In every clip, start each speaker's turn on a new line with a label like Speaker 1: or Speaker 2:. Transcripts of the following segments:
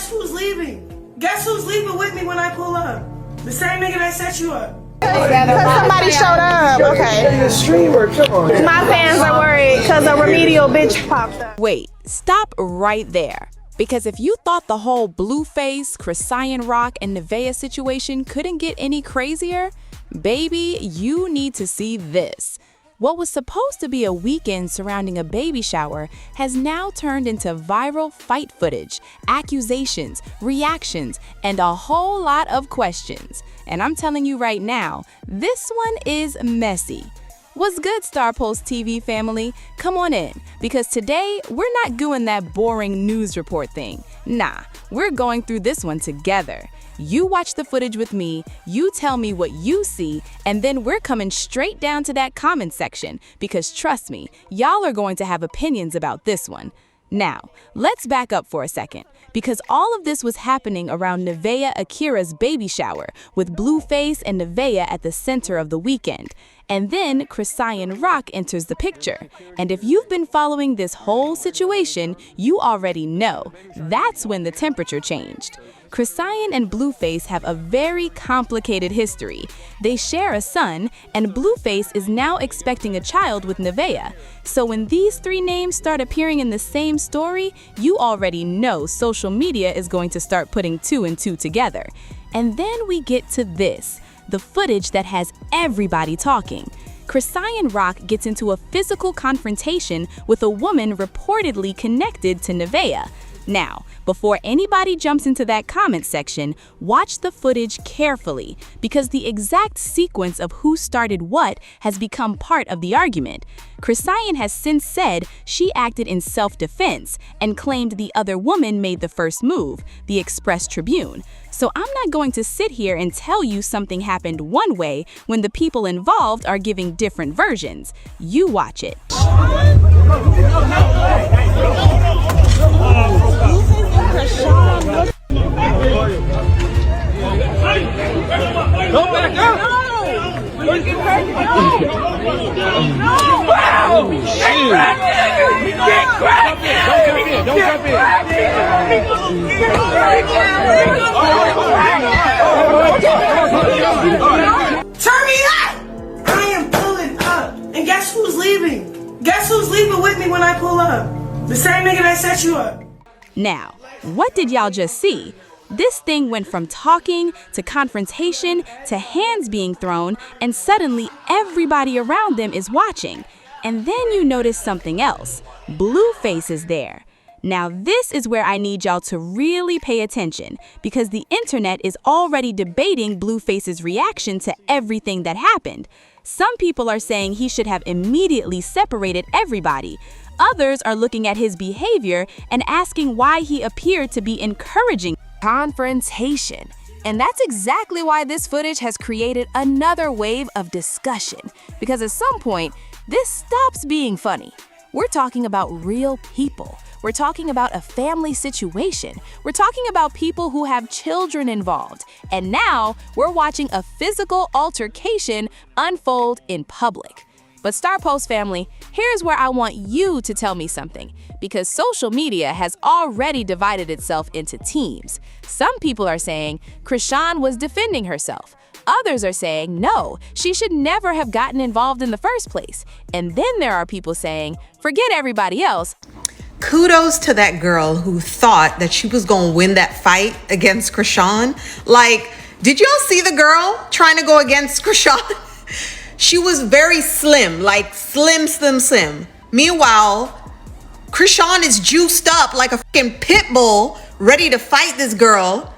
Speaker 1: guess who's leaving? Guess who's leaving with me when I pull up? The same nigga that set you up.
Speaker 2: Because somebody showed up. Okay.
Speaker 3: The streamer, come on.
Speaker 2: My fans are worried because a remedial bitch popped up.
Speaker 4: Wait, stop right there. Because if you thought the whole Blueface, Chrisean Rock, and Nevaeh situation couldn't get any crazier, baby, you need to see this. What was supposed to be a weekend surrounding a baby shower has now turned into viral fight footage, accusations, reactions, and a whole lot of questions. And I'm telling you right now, this one is messy. What's good, StarPulse TV family? Come on in, because today we're not doing that boring news report thing. Nah, we're going through this one together. You watch the footage with me, you tell me what you see, and then we're coming straight down to that comment section, because trust me, y'all are going to have opinions about this one. Now, let's back up for a second, because all of this was happening around Nevaeh Akira's baby shower, with Blueface and Nevaeh at the center of the weekend. And then Chrisean Rock enters the picture. And if you've been following this whole situation, you already know that's when the temperature changed. Chrisean and Blueface have a very complicated history. They share a son, and Blueface is now expecting a child with Nevaeh. So when these three names start appearing in the same story, you already know social media is going to start putting two and two together. And then we get to this, the footage that has everybody talking. Chrisean Rock gets into a physical confrontation with a woman reportedly connected to Nevaeh. Now, before anybody jumps into that comment section, watch the footage carefully, because the exact sequence of who started what has become part of the argument. Chrisean has since said she acted in self-defense and claimed the other woman made the first move, the Express Tribune. So I'm not going to sit here and tell you something happened one way when the people involved are giving different versions. You watch it.
Speaker 3: Go back up! No! Wow! Shit! Don't jump in!
Speaker 1: Turn me up! I am pulling up. And guess who's leaving? Guess who's leaving with me when I pull up? The same nigga that set you up.
Speaker 4: Now, what did y'all just see? This thing went from talking to confrontation to hands being thrown, and suddenly everybody around them is watching. And then you notice something else. Blueface is there. Now this is where I need y'all to really pay attention, because the internet is already debating Blueface's reaction to everything that happened. Some people are saying he should have immediately separated everybody. Others are looking at his behavior and asking why he appeared to be encouraging confrontation. And that's exactly why this footage has created another wave of discussion, because at some point, this stops being funny. We're talking about real people. We're talking about a family situation. We're talking about people who have children involved. And now we're watching a physical altercation unfold in public. But StarPulse family, here's where I want you to tell me something, because social media has already divided itself into teams. Some people are saying Chrisean was defending herself. Others are saying no, she should never have gotten involved in the first place. And then there are people saying, forget everybody else.
Speaker 5: Kudos to that girl who thought that she was going to win that fight against Chrisean. Like, did y'all see the girl trying to go against Chrisean? She was very slim, like slim. Meanwhile, Chrisean is juiced up like a fucking pit bull, ready to fight this girl.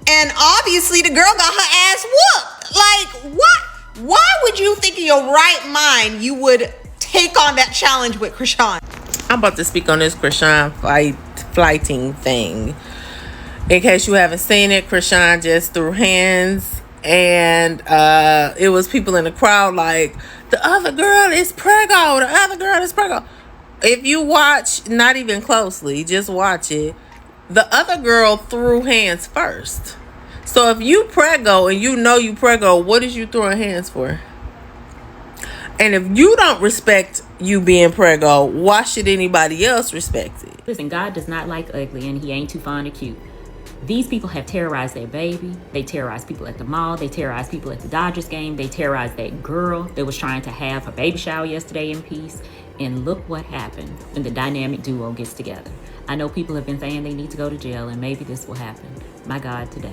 Speaker 5: And obviously the girl got her ass whooped. Like, what? Why would you think in your right mind you would take on that challenge with Chrisean?
Speaker 6: I'm about to speak on this Chrisean fighting thing. In case you haven't seen it, Chrisean just threw hands, and it was people in the crowd like, the other girl is preggo, the other girl is preggo. If you watch, not even closely, just watch it, the other girl threw hands first. So if you preggo and you know you preggo, what is you throwing hands for? And if you don't respect you being preggo, why should anybody else respect it?
Speaker 7: Listen, God does not like ugly, and he ain't too fond of cute. These people have terrorized their baby. They terrorized people at the mall. They terrorized people at the Dodgers game. They terrorized that girl that was trying to have her baby shower yesterday in peace. And look what happened when the dynamic duo gets together. I know people have been saying they need to go to jail, and maybe this will happen. My God, today.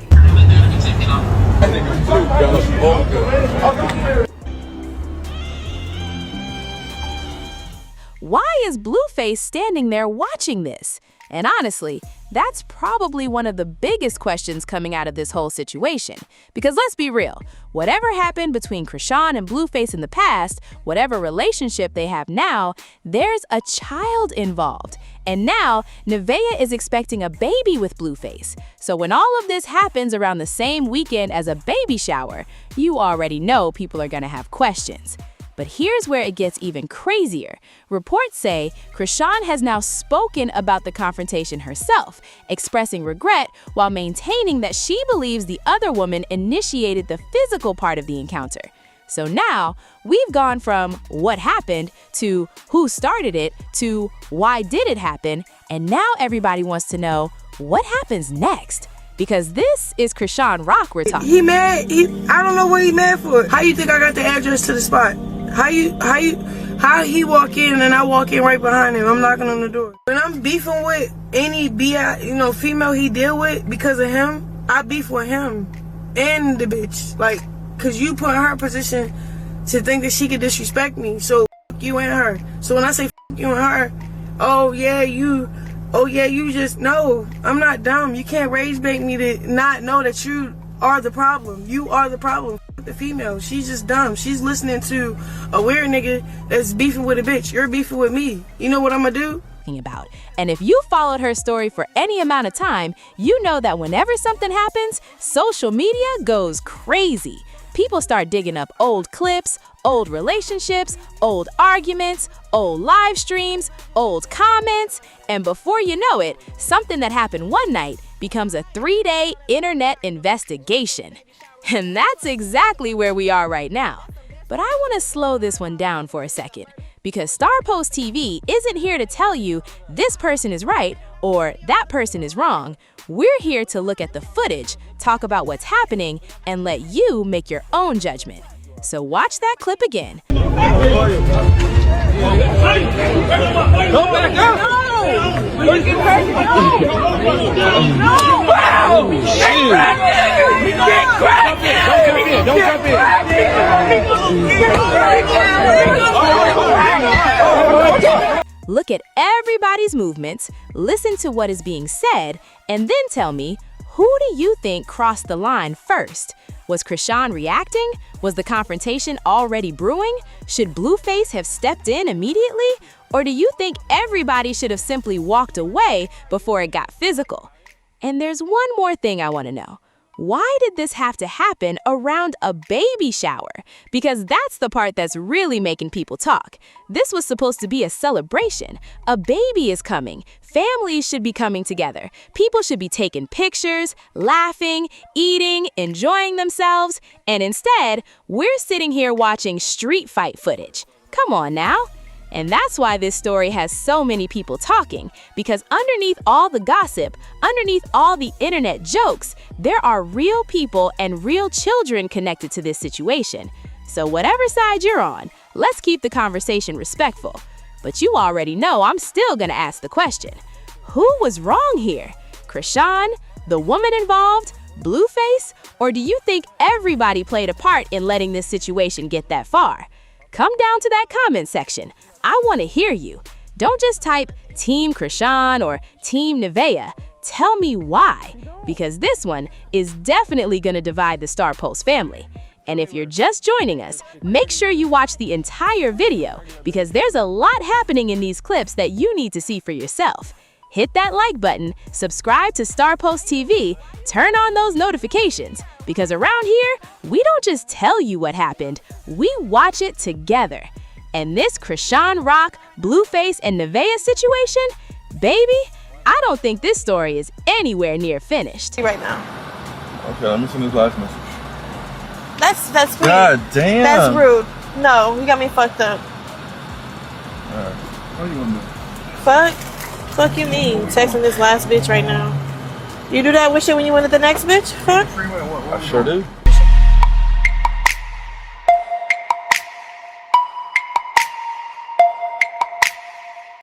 Speaker 4: Why is Blueface standing there watching this? And honestly, that's probably one of the biggest questions coming out of this whole situation. Because let's be real, whatever happened between Chrisean and Blueface in the past, whatever relationship they have now, there's a child involved. And now, Nevaeh is expecting a baby with Blueface. So when all of this happens around the same weekend as a baby shower, you already know people are gonna have questions. But here's where it gets even crazier. Reports say Chrisean has now spoken about the confrontation herself, expressing regret while maintaining that she believes the other woman initiated the physical part of the encounter. So now, we've gone from what happened to who started it to why did it happen, and now everybody wants to know what happens next. Because this is Chrisean Rock we're talking.
Speaker 1: He mad. I don't know what he mad for. How you think I got the address to the spot? How he walk in and I walk in right behind him? I'm knocking on the door. When I'm beefing with any female he deal with because of him, I beef with him and the bitch. Like, cause you put her in position to think that she could disrespect me. So f you and her. So when I say f you and her, oh yeah, you just know. I'm not dumb. You can't rage bait me to not know that you are the problem. You are the problem. The female, she's just dumb. She's listening to a weird nigga that's beefing with a bitch. You're beefing with me. You know what I'm gonna do?
Speaker 4: About. And if you followed her story for any amount of time, you know that whenever something happens, social media goes crazy. People start digging up old clips, old relationships, old arguments, old live streams, old comments, and before you know it, something that happened one night becomes a 3-day internet investigation. And that's exactly where we are right now. But I want to slow this one down for a second, because StarPulse TV isn't here to tell you this person is right or that person is wrong. We're here to look at the footage, talk about what's happening, and let you make your own judgment. So watch that clip again.
Speaker 3: Don't back up! No! You're getting crazy! No! Wow! Shit! Don't jump in!
Speaker 4: Look at everybody's movements, listen to what is being said, and then tell me, who do you think crossed the line first? Was Chrisean reacting? Was the confrontation already brewing? Should Blueface have stepped in immediately? Or do you think everybody should have simply walked away before it got physical? And there's one more thing I want to know. Why did this have to happen around a baby shower? Because that's the part that's really making people talk. This was supposed to be a celebration. A baby is coming. Families should be coming together. People should be taking pictures, laughing, eating, enjoying themselves. And instead, we're sitting here watching street fight footage. Come on now. And that's why this story has so many people talking, because underneath all the gossip, underneath all the internet jokes, there are real people and real children connected to this situation. So whatever side you're on, let's keep the conversation respectful. But you already know I'm still gonna ask the question. Who was wrong here? Chrisean, the woman involved, Blueface, or do you think everybody played a part in letting this situation get that far? Come down to that comment section. I want to hear you. Don't just type Team Chrisean or Team Nevaeh. Tell me why, because this one is definitely going to divide the StarPulse family. And if you're just joining us, make sure you watch the entire video, because there's a lot happening in these clips that you need to see for yourself. Hit that like button, subscribe to StarPulse TV, turn on those notifications, because around here, we don't just tell you what happened, we watch it together. And this Chrisean Rock, Blueface and Nevaeh situation, baby, I don't think this story is anywhere near finished.
Speaker 8: Right now.
Speaker 9: Okay, let me send this last message.
Speaker 8: That's rude.
Speaker 9: God damn.
Speaker 8: That's rude. No, you got me fucked up.
Speaker 9: Alright, what are you gonna do?
Speaker 8: Fuck you mean? Texting this last bitch right now. You do that with shit when you went to the next bitch? Huh?
Speaker 9: I sure do.